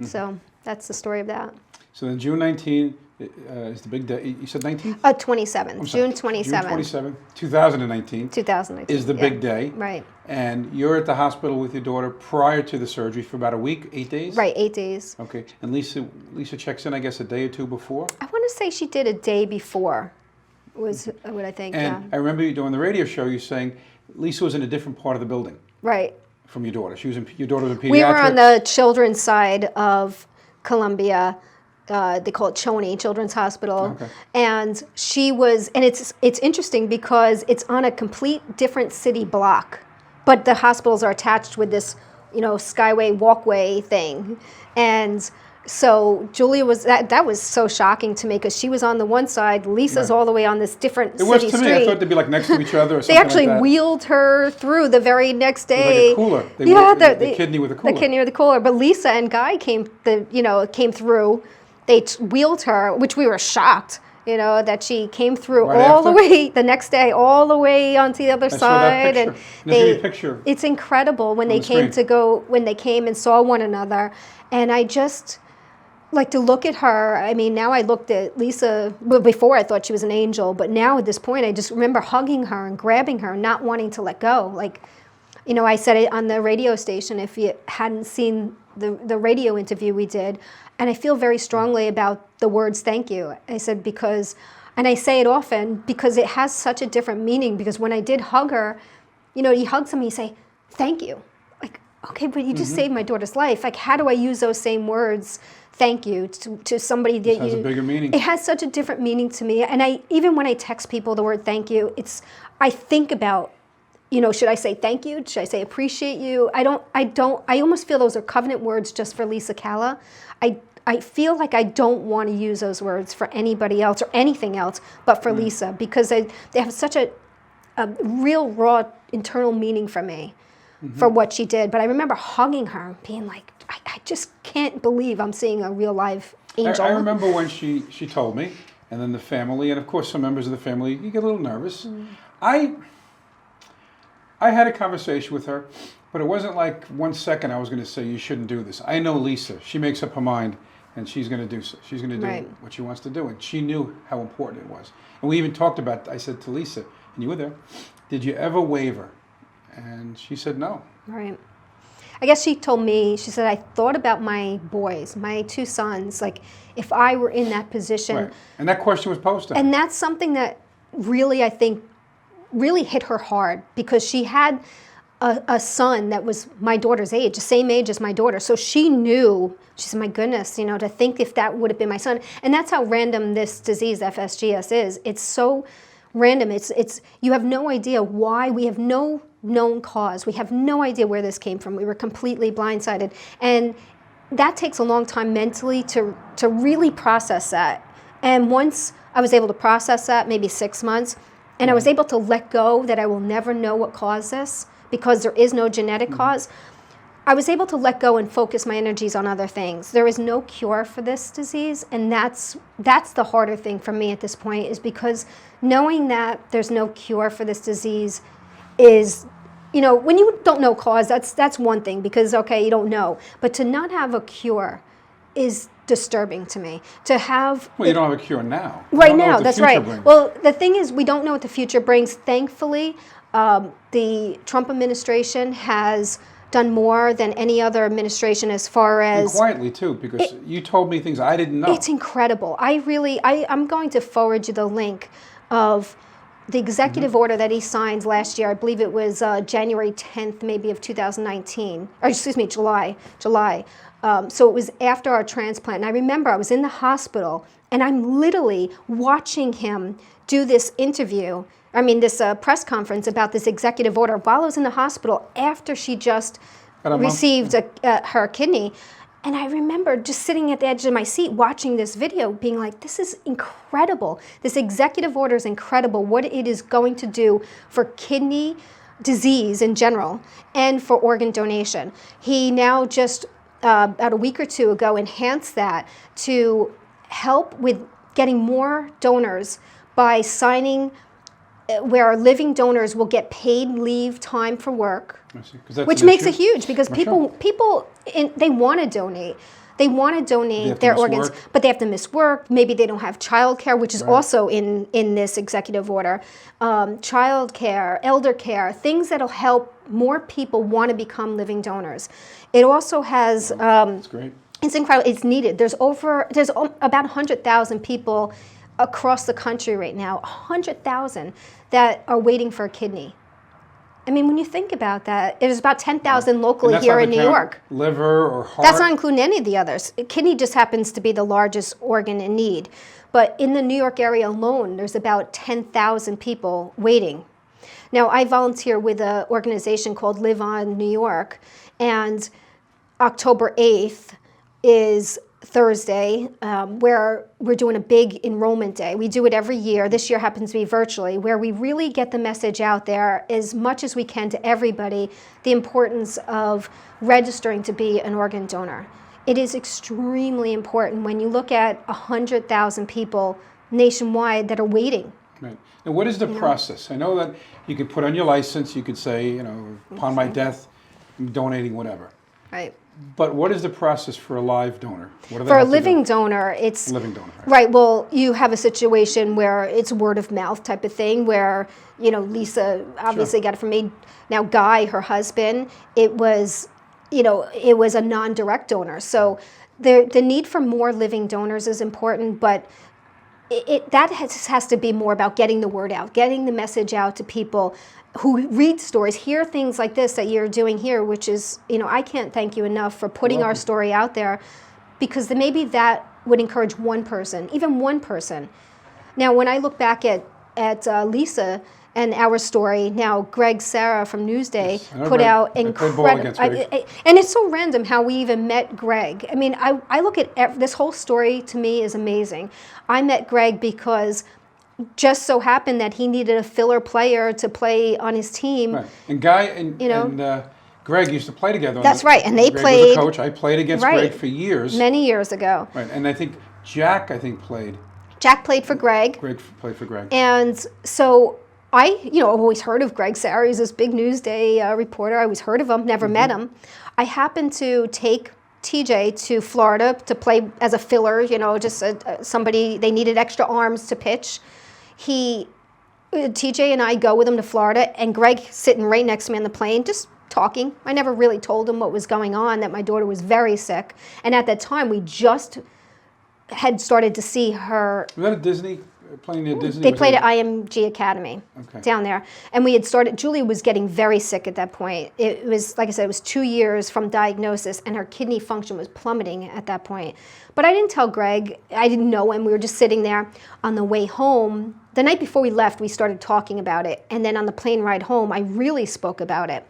S2: So that's the story of that.
S1: So then June 19 is the big day. You said 19?
S2: 27th, June 27th.
S1: June 27th, 2019.
S2: 2019.
S1: Is the big day.
S2: Right.
S1: And you're at the hospital with your daughter prior to the surgery for about a week, 8 days?
S2: Right, 8 days.
S1: Okay. And Lisa checks in, I guess, a day or two before?
S2: I want to say she did a day before, was what I think,
S1: And I remember you doing the radio show, you saying Lisa was in a different part of the building.
S2: Right.
S1: From your daughter. Your daughter was in pediatrics.
S2: We were on the children's side of Columbia. They call it CHONI, Children's Hospital.
S1: Okay.
S2: And she was, and it's interesting because it's on a complete different city block, but the hospitals are attached with this, skyway walkway thing. And so Julia was, that was so shocking to me because she was on the one side, Lisa's all the way on this different city street.
S1: It was to me. I thought they'd be like next to each other or something
S2: They actually
S1: like that.
S2: wheeled her through the very next day.
S1: It was like a cooler. The kidney with a cooler.
S2: The kidney with a cooler. But Lisa and Guy came through. They wheeled her, which we were shocked, that she came through
S1: Right
S2: all
S1: after?
S2: the way the next day, all the way onto the other
S1: I saw that
S2: side.
S1: picture. Let's give you a picture.
S2: It's incredible when
S1: On
S2: they
S1: the
S2: came
S1: screen.
S2: when they came and saw one another. And I just like to look at her. I mean, now I looked at Lisa, well, before I thought she was an angel, but now at this point, I just remember hugging her and grabbing her, not wanting to let go. Like, I said it on the radio station, if you hadn't seen the radio interview we did, and I feel very strongly about the words thank you. I said and I say it often because it has such a different meaning, because when I did hug her, you hug somebody, you say, thank you. Like, okay, but you just saved my daughter's life. Like, how do I use those same words, thank you, to somebody that
S1: It has a bigger meaning.
S2: It has such a different meaning to me. And even when I text people the word thank you, I think about, should I say thank you? Should I say appreciate you? I almost feel those are covenant words just for Lisa Calla. I feel like I don't want to use those words for anybody else or anything else but for Lisa, because they have such a real raw internal meaning for me for what she did. But I remember hugging her and being like, I just can't believe I'm seeing a real live angel.
S1: I remember when she told me, and then the family, and of course some members of the family, you get a little nervous. I had a conversation with her, but it wasn't like 1 second I was going to say you shouldn't do this. I know Lisa. She makes up her mind, and she's going to do so. She's going to do
S2: Right.
S1: what she wants to do, and she knew how important it was. And we even talked about, I said to Lisa, and you were there, did you ever waver? And she said no.
S2: Right. I guess she told me, she said, I thought about my boys, my 2 sons, like if I were in that position.
S1: Right. And that question was posed to her.
S2: And that's something that really, I think, really hit her hard, because she had a son that was my daughter's age, the same age as my daughter. So she knew, she said, my goodness, to think if that would have been my son. And that's how random this disease, FSGS, is. It's so random. It's you have no idea why. We have no known cause. We have no idea where this came from. We were completely blindsided. And that takes a long time mentally to really process that. And once I was able to process that, maybe 6 months, and I was able to let go that I will never know what caused this, because there is no genetic cause, I was able to let go and focus my energies on other things. There is no cure for this disease, and that's the harder thing for me at this point, is because knowing that there's no cure for this disease is, when you don't know cause, that's one thing, because, okay, you don't know. But to not have a cure is disturbing to me. To have...
S1: Well, you don't have a cure now. You
S2: Right
S1: don't know
S2: now,
S1: what the
S2: that's
S1: future
S2: right.
S1: brings.
S2: Well, the thing is, we don't know what the future brings. Thankfully, the Trump administration has done more than any other administration as far
S1: And
S2: as...
S1: quietly, too, because you told me things I didn't know.
S2: It's incredible. I'm going to forward you the link of the executive order that he signed last year. I believe it was January 10th, maybe, of 2019. Or, excuse me, July. So it was after our transplant. And I remember I was in the hospital, and I'm literally watching him do this press conference about this executive order while I was in the hospital after she just received her kidney. And I remember just sitting at the edge of my seat watching this video being like, this is incredible. This executive order is incredible, what it is going to do for kidney disease in general and for organ donation. He now just, about a week or two ago, enhanced that to help with getting more donors by signing where living donors will get paid leave time for work,
S1: I see. 'Cause that's
S2: which
S1: an
S2: makes
S1: issue.
S2: it huge because
S1: Sure.
S2: people they want to donate. They want to
S1: have
S2: donate
S1: to
S2: their
S1: miss
S2: organs,
S1: work.
S2: but they have to miss work. Maybe they don't have child care, which is
S1: Right.
S2: also in this executive order. Child care, elder care, things that'll help more people want to become living donors. It also has.
S1: That's great.
S2: It's incredible. It's needed. There's about 100,000 people across the country right now, 100,000 that are waiting for a kidney. I mean, when you think about that, there's about 10,000 locally
S1: And that's
S2: here
S1: not
S2: in
S1: to
S2: New
S1: count
S2: York.
S1: liver or heart.
S2: That's not including any of the others. Kidney just happens to be the largest organ in need. But in the New York area alone, there's about 10,000 people waiting. Now, I volunteer with an organization called Live On New York, and October 8th is Thursday, where we're doing a big enrollment day. We do it every year. This year happens to be virtually, where we really get the message out there as much as we can to everybody, the importance of registering to be an organ donor. It is extremely important when you look at 100,000 people nationwide that are waiting.
S1: Right. And what is the process? I know that you could put on your license, you could say, upon my death, I'm donating whatever.
S2: Right.
S1: But what is the process for a live donor? What do they
S2: For a
S1: have to do?
S2: living donor, it's
S1: Living donor, right.
S2: right. Well, you have a situation where it's word of mouth type of thing, where Lisa obviously got it from me. Now, Guy, her husband, it was a non-direct donor. So the need for more living donors is important, but that has to be more about getting the word out, getting the message out to people who read stories, hear things like this that you're doing here, which is, I can't thank you enough for putting our story out there, because then maybe that would encourage one person, even one person. Now, when I look back at Lisa and our story, now Greg Sarah from Newsday put out incredible, and it's so random how we even met Greg. I mean, I look at this whole story, to me, is amazing. I met Greg because just so happened that he needed a filler player to play on his team.
S1: Right. And Guy and Greg used to play together.
S2: That's right, and they
S1: Greg
S2: played.
S1: was a coach. I played against Greg for years.
S2: Many years ago.
S1: Right, and I think Jack played.
S2: Jack played for Greg.
S1: Greg played for Greg.
S2: And so I, I've always heard of Greg Sarah. He's this big Newsday reporter. I always heard of him, never met him. I happened to take TJ to Florida to play as a filler, just somebody, they needed extra arms to pitch. TJ and I go with him to Florida, and Greg sitting right next to me on the plane, just talking. I never really told him what was going on, that my daughter was very sick. And at that time, we just had started to see her.
S1: Was that at Disney? Playing at Disney?
S2: They played at IMG Academy down there. And we had started, Julia was getting very sick at that point. It was, like I said, it was 2 years from diagnosis, and her kidney function was plummeting at that point. But I didn't tell Greg. I didn't know him. We were just sitting there. On the way home, the night before we left, we started talking about it. And then on the plane ride home, I really spoke about it.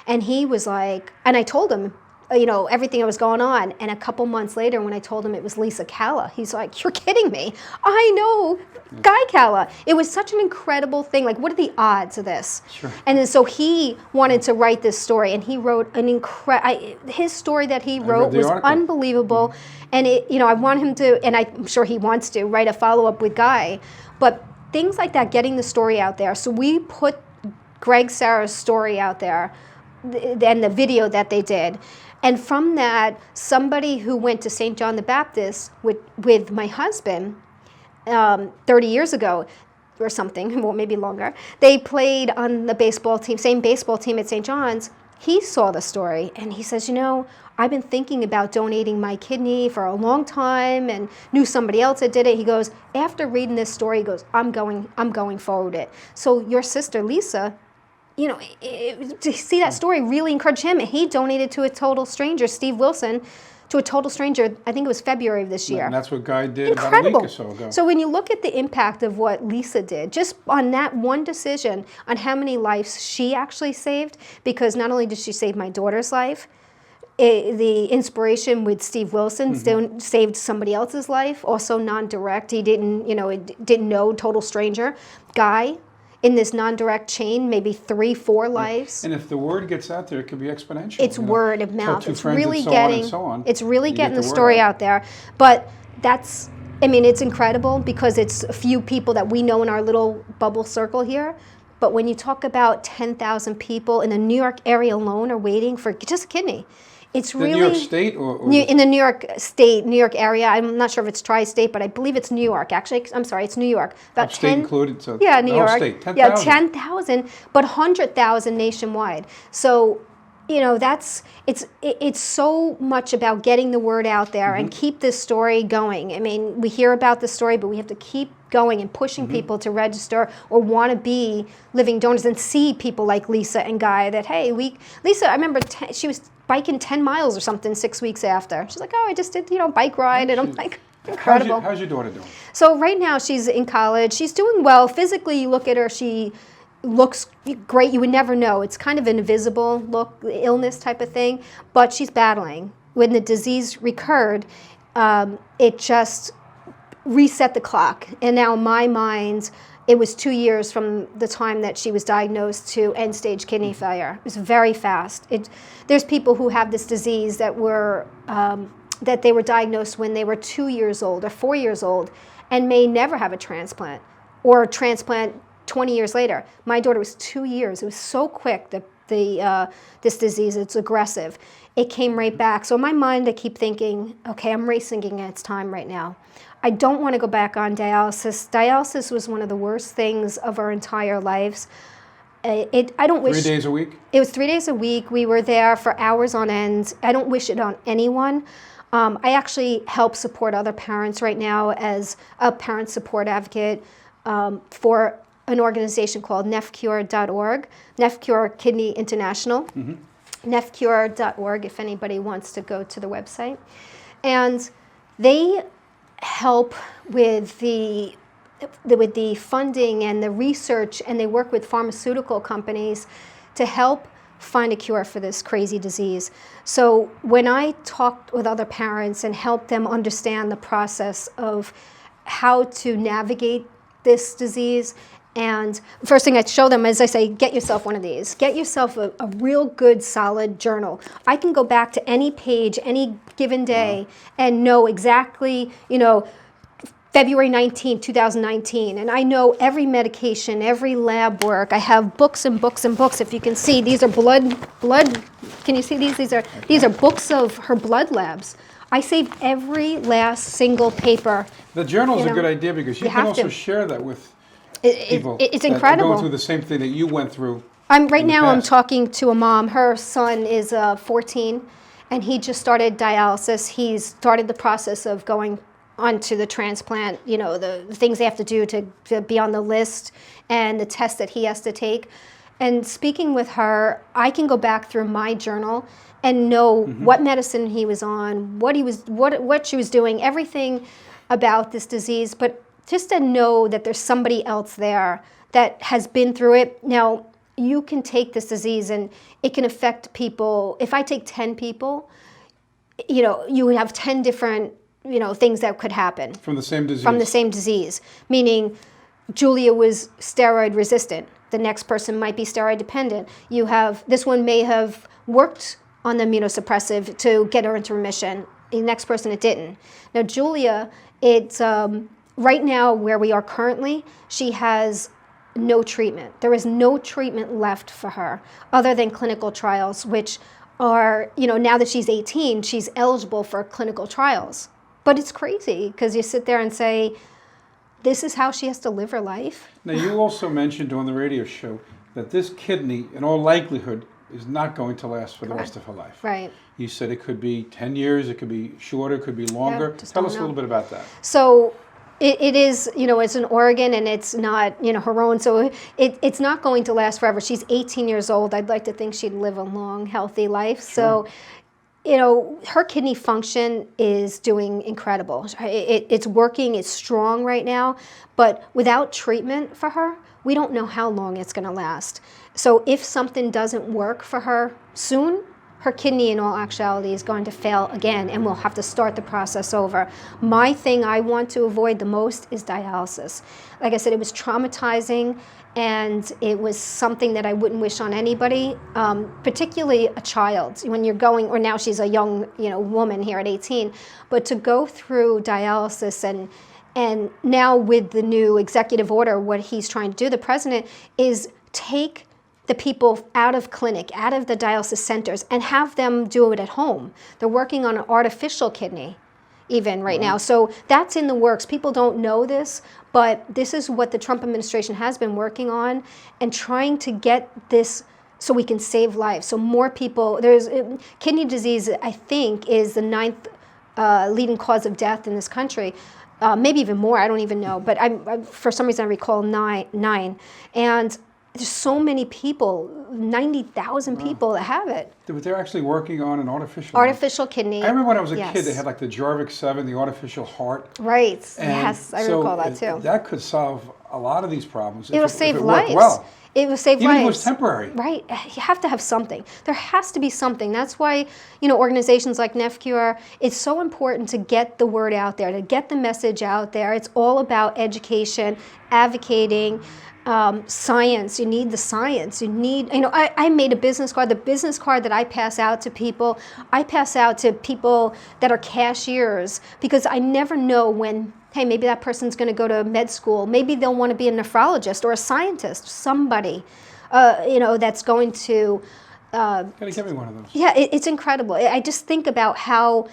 S2: And he was like, and I told him, everything that was going on. And a couple months later, when I told him it was Lisa Calla, he's like, "You're kidding me. I know Guy Calla." It was such an incredible thing. Like, what are the odds of this?
S1: Sure.
S2: And then so he wanted to write this story, and he wrote his story that he wrote was unbelievable. And I want him to, and I'm sure he wants to, write a follow-up with Guy. But things like that, getting the story out there. So we put Greg Sarah's story out there, and the video that they did. And from that, somebody who went to St. John the Baptist with my husband 30 years ago or something, well, maybe longer, they played on the baseball team, same baseball team at St. John's. He saw the story, and he says, I've been thinking about donating my kidney for a long time, and knew somebody else that did it. He goes, after reading this story, he goes, I'm going forward with it. So your sister, Lisa, to see that story really encouraged him. And he donated to a total stranger, Steve Wilson, to a total stranger, I think it was February of this year.
S1: And that's what Guy did about a week or so ago.
S2: So when you look at the impact of what Lisa did, just on that one decision, on how many lives she actually saved, because not only did she save my daughter's life, the inspiration with Steve Wilson saved somebody else's life, also non-direct. He didn't know, total stranger. Guy, in this non-direct chain, maybe 3-4 lives.
S1: And if the word gets out there, it could be exponential.
S2: It's word of mouth.
S1: It's really getting
S2: the story out there. But that's I mean, it's incredible because it's a few people that we know in our little bubble circle here. But when you talk about 10,000 people in the New York area alone are waiting for just a kidney, it's really
S1: New York State or
S2: in the New York State, New York area. I'm not sure if it's tri-state, but I believe it's New York. Actually, I'm sorry, it's New York. About
S1: upstate
S2: 10,
S1: included? So
S2: yeah,
S1: the
S2: New
S1: whole
S2: York.
S1: state, 10,000.
S2: Yeah, 10,000, but 100,000 nationwide. So, you know, it's so much about getting the word out there and keep this story going. I mean, we hear about the story, but we have to keep going and pushing people to register or want to be living donors and see people like Lisa and Guy that, hey, Lisa, I remember she was biking 10 miles or something 6 weeks after. She's like, oh, I just did, bike ride. And I'm like, incredible.
S1: How's your daughter doing?
S2: So right now she's in college. She's doing well. Physically, you look at her, she looks great. You would never know. It's kind of an invisible look, illness type of thing, but she's battling. When the disease recurred, it just reset the clock. And now in my mind, it was 2 years from the time that she was diagnosed to end-stage kidney failure. It was very fast. There's people who have this disease that they were diagnosed when they were 2 years old or 4 years old and may never have a transplant or a transplant 20 years later. My daughter was 2 years. It was so quick that this disease, it's aggressive. It came right back. So in my mind, I keep thinking, okay, I'm racing against time right now. I don't want to go back on dialysis. Dialysis was one of the worst things of our entire lives. I don't wish
S1: 3 days a week?
S2: It was 3 days a week. We were there for hours on end. I don't wish it on anyone. I actually help support other parents right now as a parent support advocate for an organization called nefcure.org, Nefcure Kidney International, nefcure.org if anybody wants to go to the website. And they help with the funding and the research, and they work with pharmaceutical companies to help find a cure for this crazy disease. So when I talked with other parents and helped them understand the process of how to navigate this disease, and first thing I show them is I say, get yourself one of these. Get yourself a real good, solid journal. I can go back to any page, any given day, and know exactly, February 19, 2019, and I know every medication, every lab work. I have books and books and books. If you can see, these are blood. Can you see these? These are books of her blood labs. I saved every last single paper.
S1: The journal is a good idea because you can also share that with people.
S2: It's
S1: that
S2: incredible.
S1: are going through the same thing that you went through.
S2: I'm talking to a mom. Her son is 14, and he just started dialysis. He's started the process of going onto the transplant, the things they have to do to be on the list and the tests that he has to take. And speaking with her, I can go back through my journal and know what medicine he was on, what she was doing, everything about this disease, but just to know that there's somebody else there that has been through it. Now, you can take this disease and it can affect people. If I take 10 people, you would have 10 different things that could happen.
S1: From the same disease.
S2: From the same disease. Meaning, Julia was steroid resistant. The next person might be steroid dependent. This one may have worked on the immunosuppressive to get her into remission. The next person, it didn't. Now, Julia, it's right now where we are currently, she has no treatment. There is no treatment left for her other than clinical trials, which are, now that she's 18, she's eligible for clinical trials. But it's crazy because you sit there and say, this is how she has to live her life.
S1: Now, you also mentioned on the radio show that this kidney, in all likelihood, is not going to last for the rest of her life.
S2: Right.
S1: You said it could be 10 years, it could be shorter, it could be longer. Tell us a little bit about that.
S2: So it is, it's an organ and it's not, her own. So it's not going to last forever. She's 18 years old. I'd like to think she'd live a long, healthy life.
S1: Sure.
S2: So, her kidney function is doing incredible. It's working, it's strong right now, but without treatment for her, we don't know how long it's going to last. So if something doesn't work for her soon, her kidney in all actuality is going to fail again, and we'll have to start the process over. My thing I want to avoid the most is dialysis. Like I said, it was traumatizing, and it was something that I wouldn't wish on anybody, particularly a child. When you're going, or now she's a young, woman here at 18, but to go through dialysis and now with the new executive order, what he's trying to do, the president, is take the people out of clinic, out of the dialysis centers, and have them do it at home. They're working on an artificial kidney even right now. So that's in the works. People don't know this, but this is what the Trump administration has been working on and trying to get this so we can save lives. So more people, kidney disease, I think, is the 9th leading cause of death in this country. Maybe even more, I don't even know. But I for some reason I recall nine. And there's so many people, 90,000 people that have it.
S1: But they're actually working on an artificial
S2: kidney.
S1: I remember when I was a kid, they had like the Jarvik 7, the artificial heart.
S2: Right.
S1: And
S2: yes, I recall that too.
S1: That could solve a lot of these problems.
S2: It'll save lives.
S1: Well.
S2: It will save lives.
S1: Even if it was temporary.
S2: Right. You have to have something. There has to be something. That's why, organizations like NephCure, it's so important to get the word out there, to get the message out there. It's all about education, advocating, science. You need the science. You need, I made a business card. The business card that I pass out to people, I pass out to people that are cashiers, because I never know when, hey, maybe that person's going to go to med school. Maybe they'll want to be a nephrologist or a scientist, somebody, that's going to.
S1: Gotta give me one of those.
S2: Yeah, it's incredible. I just think about how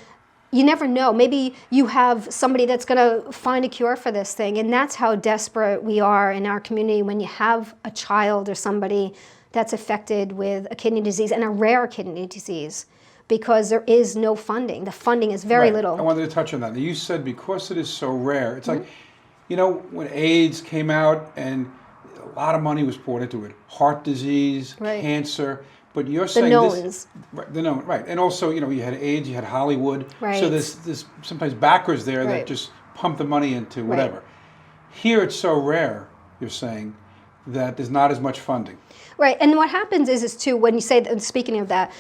S2: you never know. Maybe you have somebody that's going to find a cure for this thing, and that's how desperate we are in our community when you have a child or somebody that's affected with a kidney disease, and a rare kidney disease, because there is no funding. The funding is very little.
S1: I wanted to touch on that. You said because it is so rare. It's like, when AIDS came out and a lot of money was poured into it, heart disease, cancer. But you're saying
S2: the
S1: known, right? And also, you had AIDS, you had Hollywood.
S2: Right.
S1: So there's sometimes backers there that just pump the money into whatever. Right. Here it's so rare, you're saying, that there's not as much funding.
S2: Right. And what happens is too, when you say that, speaking of that,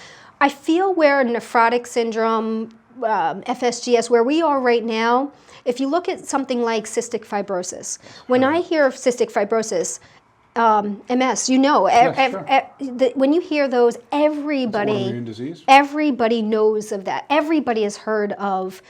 S2: I feel where nephrotic syndrome, FSGS, where we are right now, if you look at something like cystic fibrosis, when I hear of cystic fibrosis, MS, when you hear those, everybody knows of that. Everybody has heard of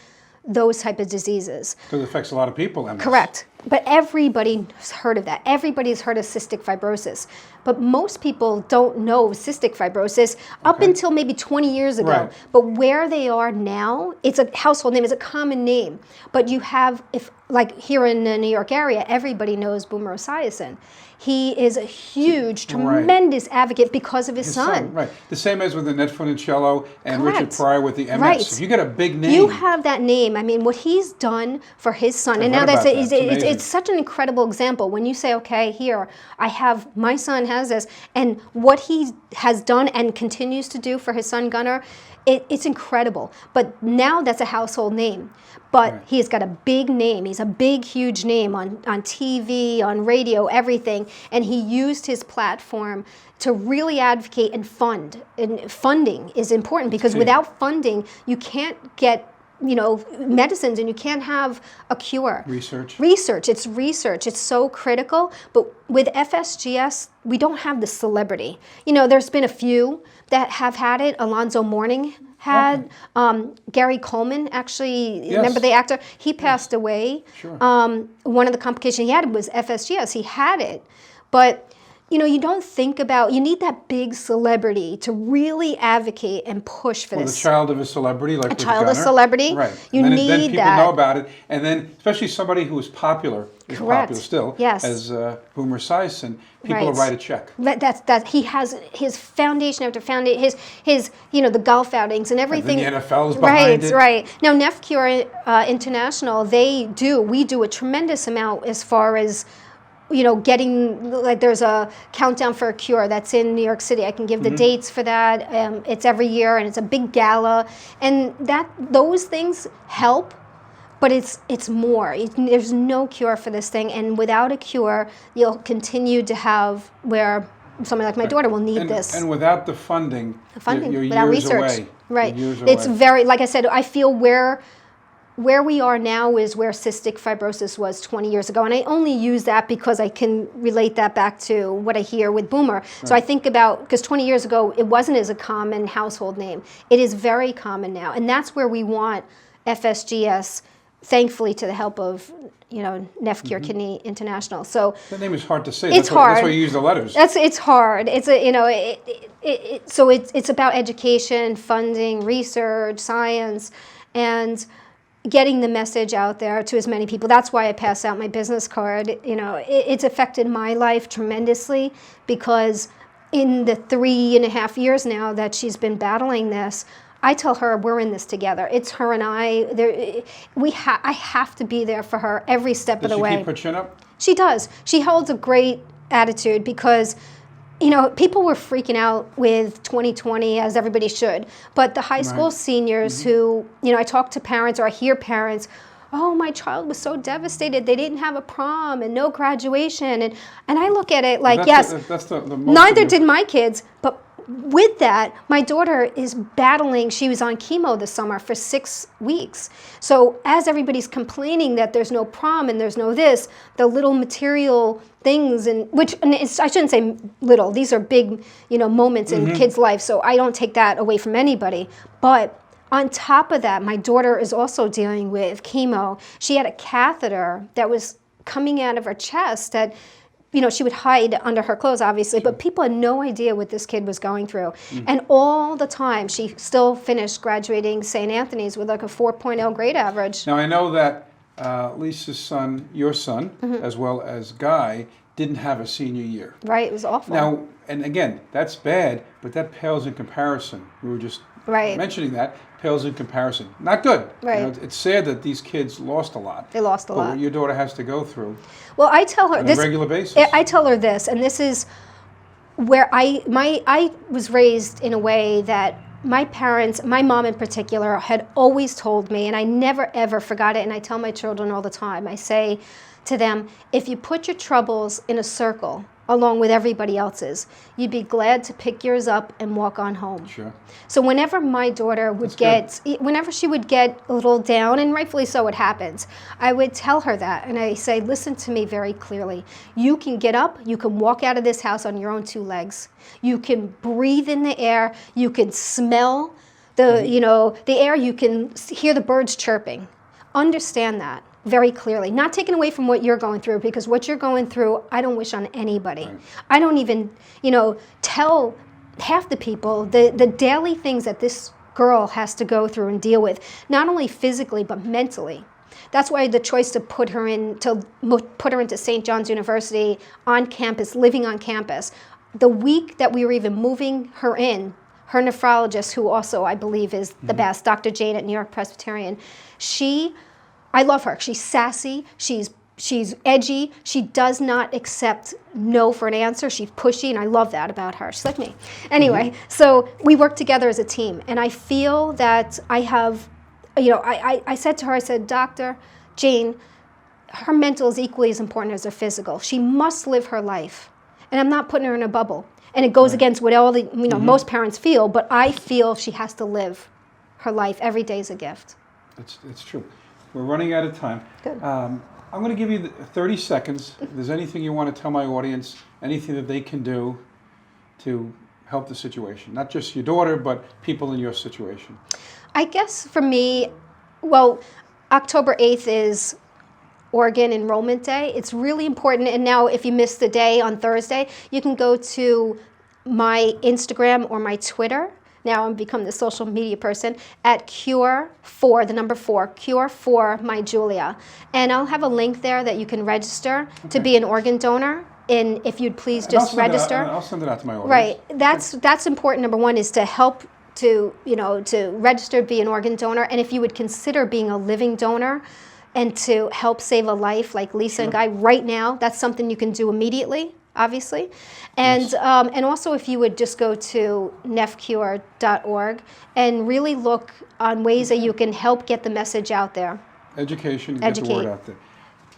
S2: those type of diseases.
S1: Because it affects a lot of people, MS.
S2: Correct. But everybody's heard of that. Everybody's heard of cystic fibrosis. But most people don't know cystic fibrosis up until maybe 20 years ago.
S1: Right.
S2: But where they are now, it's a household name, it's a common name. But you have, like here in the New York area, everybody knows Boomer Esiason. He is a huge, tremendous advocate because of his son.
S1: Right. The same as with the Ned Funicello and Richard Pryor with the MS.
S2: Right.
S1: If you get a big name.
S2: You have that name. I mean, what he's done for his son. And now it's such an incredible example. When you say, okay, here, my son has this, and what he has done and continues to do for his son Gunnar, it's incredible. But now that's a household name. But he's got a big name. He's a big, huge name on TV, on radio, everything. And he used his platform to really advocate and fund. And funding is important, because without funding, you can't get medicines, and you can't have a cure.
S1: Research.
S2: It's research. It's so critical. But with FSGS, we don't have the celebrity. There's been a few that have had it. Alonzo Mourning had. Gary Coleman, actually, remember the actor? He passed away.
S1: Sure.
S2: One of the complications he had was FSGS. He had it. But you don't think about, you need that big celebrity to really advocate and push for this.
S1: The child of a celebrity, like
S2: a child of a celebrity.
S1: Right.
S2: You need
S1: then people
S2: that.
S1: know about it, and then especially somebody who is popular, popular still,
S2: yes.
S1: as Boomer Esiason, people will write a check.
S2: That he has his foundation after foundation, his the golf outings and everything.
S1: And the NFL is behind it.
S2: Right. Now NephCure International, we do a tremendous amount as far as getting, like, there's a countdown for a cure that's in New York City. I can give the dates for that. It's every year, and it's a big gala, and those things help. But it's more. There's no cure for this thing, and without a cure, you'll continue to have where somebody like my daughter will need this.
S1: And without the funding, you're
S2: without
S1: years
S2: research.
S1: away.
S2: Right.
S1: You're years
S2: It's
S1: away.
S2: very, like I said, I feel where we are now is where cystic fibrosis was 20 years ago. And I only use that because I can relate that back to what I hear with Boomer. Right. So I think about, because 20 years ago, it wasn't as a common household name. It is very common now. And that's where we want FSGS, thankfully, to the help of, NephCure Kidney International. So
S1: that name is hard to say.
S2: It's hard.
S1: That's why you use the letters.
S2: It's hard. It's so it's about education, funding, research, science, and getting the message out there to as many people. That's why I pass out my business card. It's affected my life tremendously, because in the 3.5 years now that she's been battling this, I tell her we're in this together. It's her and I. I have to be there for her every step of the way.
S1: Does she keep her chin up?
S2: She does. She holds a great attitude because, people were freaking out with 2020, as everybody should. But the high school seniors who, I talk to parents, or I hear parents, oh, my child was so devastated. They didn't have a prom and no graduation. And I look at it like,
S1: that's the most
S2: neither did my kids, but with that, my daughter is battling. She was on chemo this summer for 6 weeks. So as everybody's complaining that there's no prom and there's no this, the little material things, I shouldn't say little. These are big, moments in kids' life. So I don't take that away from anybody. But on top of that, my daughter is also dealing with chemo. She had a catheter that was coming out of her chest that, she would hide under her clothes, obviously, but people had no idea what this kid was going through. And all the time, she still finished graduating St. Anthony's with like a 4.0 grade average.
S1: Now, I know that Lisa's son, your son, as well as Guy, didn't have a senior year.
S2: Right, it was awful.
S1: Now, and again, that's bad, but that pales in comparison. We were just mentioning that. Pales in comparison. Not good.
S2: Right.
S1: It's sad that these kids lost a lot.
S2: They lost a lot.
S1: What your daughter has to go through.
S2: Well, I tell her
S1: on
S2: this
S1: a regular basis.
S2: I tell her this, and this is where I was raised in a way that my parents, my mom in particular, had always told me, and I never ever forgot it, and I tell my children all the time. I say to them, if you put your troubles in a circle along with everybody else's, you'd be glad to pick yours up and walk on home.
S1: Sure.
S2: So whenever my daughter would whenever she would get a little down, and rightfully so, it happens, I would tell her that, and I say, listen to me very clearly. You can get up, you can walk out of this house on your own 2 legs. You can breathe in the air, you can smell the air, you can hear the birds chirping. Understand that very clearly. Not taken away from what you're going through, because what you're going through, I don't wish on anybody. Right. I don't even, tell half the people the daily things that this girl has to go through and deal with, not only physically, but mentally. That's why the choice to put her into St. John's University on campus, living on campus. The week that we were even moving her in, her nephrologist, who also I believe is the best, Dr. Jane at New York Presbyterian, I love her. She's sassy. She's edgy. She does not accept no for an answer. She's pushy, and I love that about her. She's like me. Anyway, so we work together as a team, and I feel that I have, I said to her, I said, Dr. Jane, her mental is equally as important as her physical. She must live her life, and I'm not putting her in a bubble. And it goes against what all the most parents feel, but I feel she has to live her life. Every day is a gift.
S1: It's true. We're running out of time.
S2: Good.
S1: I'm going to give you 30 seconds. If there's anything you want to tell my audience, anything that they can do to help the situation, not just your daughter, but people in your situation.
S2: I guess for me, October 8th is Oregon Enrollment Day. It's really important. And now if you missed the day on Thursday, you can go to my Instagram or my Twitter. Now I've become the social media person at Cure4, the number 4, Cure4 My Julia. And I'll have a link there that you can register to be an organ donor. And if you'd please just register.
S1: I'll send it out to my audience.
S2: Right. That's important. Number one is to help to register, be an organ donor. And if you would consider being a living donor and to help save a life like Lisa and Guy right now, that's something you can do immediately. Obviously, and also if you would just go to nephcure.org and really look on ways that you can help get the message out there.
S1: Education, get the word out there.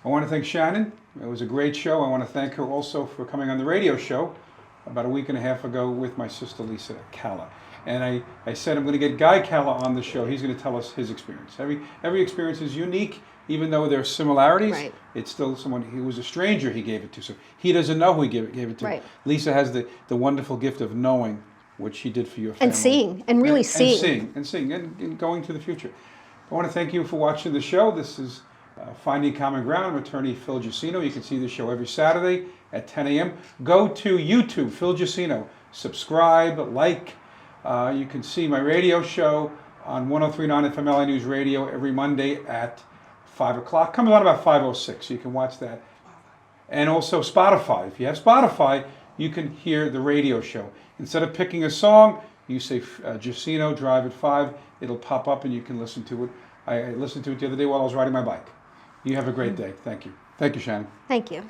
S1: I want to thank Shannon. It was a great show. I want to thank her also for coming on the radio show. about a week and a half ago with my sister Lisa at Calla. And I said I'm going to get Guy Calla on the show. He's going to tell us his experience. Every experience is unique, even though there are similarities.
S2: Right.
S1: It's still someone who was a stranger he gave it to, so he doesn't know who he gave it to.
S2: Right.
S1: Lisa has the wonderful gift of knowing what she did for your family.
S2: And seeing, and really seeing.
S1: And seeing, and going to the future. I want to thank you for watching the show. This is Finding Common Ground. I'm attorney Phil Jusino. You can see the show every Saturday at 10 a.m. Go to YouTube, Phil Jusino. Subscribe, like. You can see my radio show on 103.9 FM LA News Radio every Monday at 5 o'clock. Comes on about 5:06, so you can watch that. And also Spotify. If you have Spotify, you can hear the radio show. Instead of picking a song, you say Jusino, Drive at 5. It'll pop up and you can listen to it. I listened to it the other day while I was riding my bike. You have a great day. Thank you. Thank you, Shannon.
S2: Thank you.